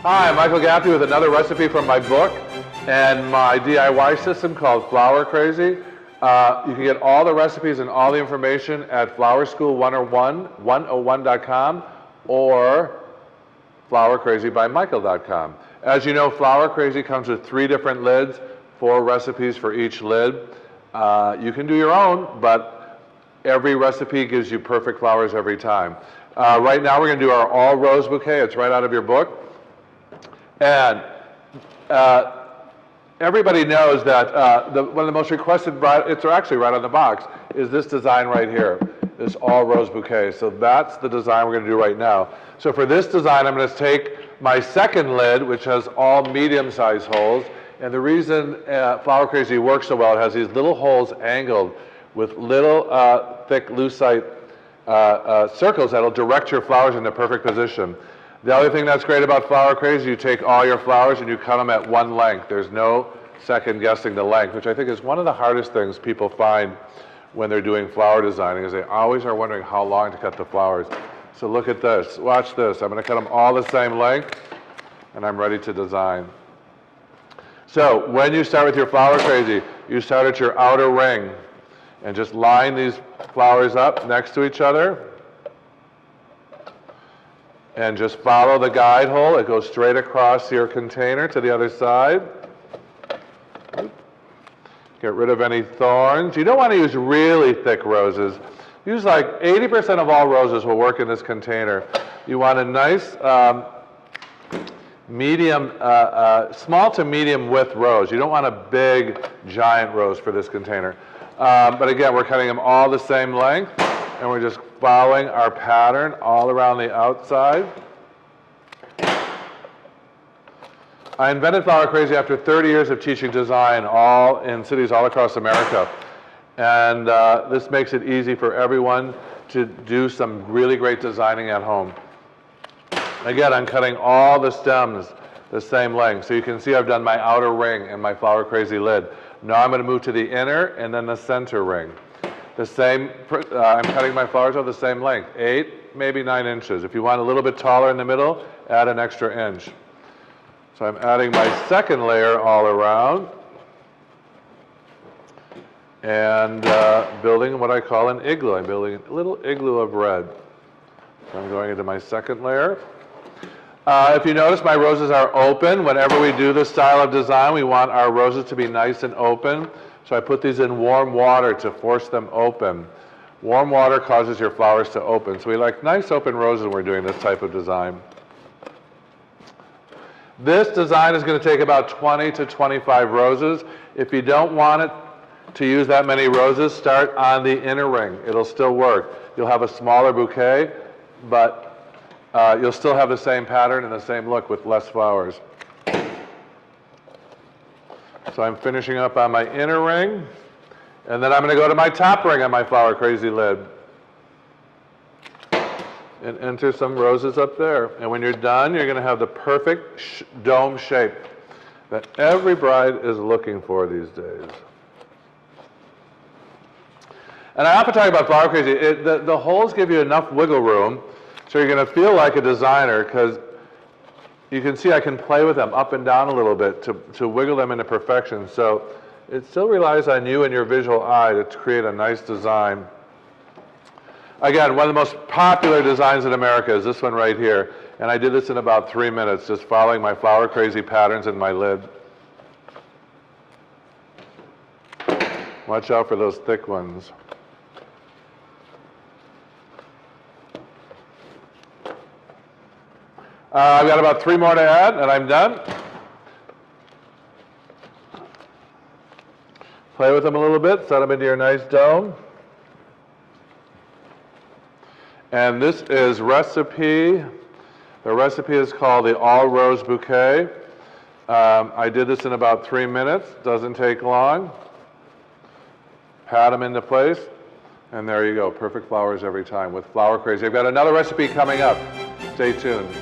Hi, I'm Michael Gaffney with another recipe from my book and my DIY system called Flour Crazy. You can get all the recipes and all the information at flourschool101.com or flourcrazybymichael.com. As you know, Flour Crazy comes with 3 different lids, 4 recipes for each lid. You can do your own, but every recipe gives you perfect flours every time. Right now we're going to do our all Rose Bouquet. It's right out of your book. And everybody knows that one of the most requested, it's actually right on the box, is this design right here, this all Rose Bouquet. So that's the design we're going to do right now. So for this design, I'm going to take my second lid, which has all medium-sized holes. And the reason Flour Crazy works so well, it has these little holes angled with little thick lucite circles that'll direct your flours in the perfect position. The other thing that's great about Flour Crazy, you take all your flours and you cut them at one length. There's no second guessing the length, which I think is one of the hardest things people find when they're doing flour designing, is they always are wondering how long to cut the flours. So look at this, watch this. I'm going to cut them all the same length and I'm ready to design. So when you start with your Flour Crazy, you start at your outer ring and just line these flours up next to each other. And just follow the guide hole. It goes straight across your container to the other side. Get rid of any thorns. You don't want to use really thick roses. Use like 80% of all roses will work in this container. You want a nice medium, small to medium width rose. You don't want a big, giant rose for this container. But again, we're cutting them all the same length. And we're just following our pattern all around the outside. I invented Flour Crazy after 30 years of teaching design all in cities all across America. And this makes it easy for everyone to do some really great designing at home. Again, I'm cutting all the stems the same length. So you can see I've done my outer ring and my Flour Crazy lid. Now I'm going to move to the inner and then the center ring. The same, I'm cutting my flours of the same length, 8, maybe 9 inches. If you want a little bit taller in the middle, add an extra inch. So I'm adding my second layer all around and building what I call an igloo. I'm building a little igloo of red. So I'm going into my second layer. If you notice, my roses are open. Whenever we do this style of design, we want our roses to be nice and open. So I put these in warm water to force them open. Warm water causes your flowers to open. So we like nice open roses when we're doing this type of design. This design is going to take about 20 to 25 roses. If you don't want it to use that many roses, start on the inner ring. It'll still work. You'll have a smaller bouquet, but you'll still have the same pattern and the same look with less flowers. So I'm finishing up on my inner ring, and then I'm going to go to my top ring on my Flour Crazy lid and enter some roses up there. And when you're done, you're going to have the perfect dome shape that every bride is looking for these days. And I often talk about Flour Crazy. The holes give you enough wiggle room, so you're going to feel like a designer, because you can see I can play with them up and down a little bit to wiggle them into perfection. So it still relies on you and your visual eye to create a nice design. Again, one of the most popular designs in America is this one right here. And I did this in about 3 minutes, just following my Flour Crazy patterns in my lid. Watch out for those thick ones. I've got about 3 more to add, and I'm done. Play with them a little bit, set them into your nice dome. And this is recipe. The recipe is called the All Rose Bouquet. I did this in about 3 minutes. Doesn't take long. Pat them into place, and there you go. Perfect flowers every time with Flour Crazy. I've got another recipe coming up. Stay tuned.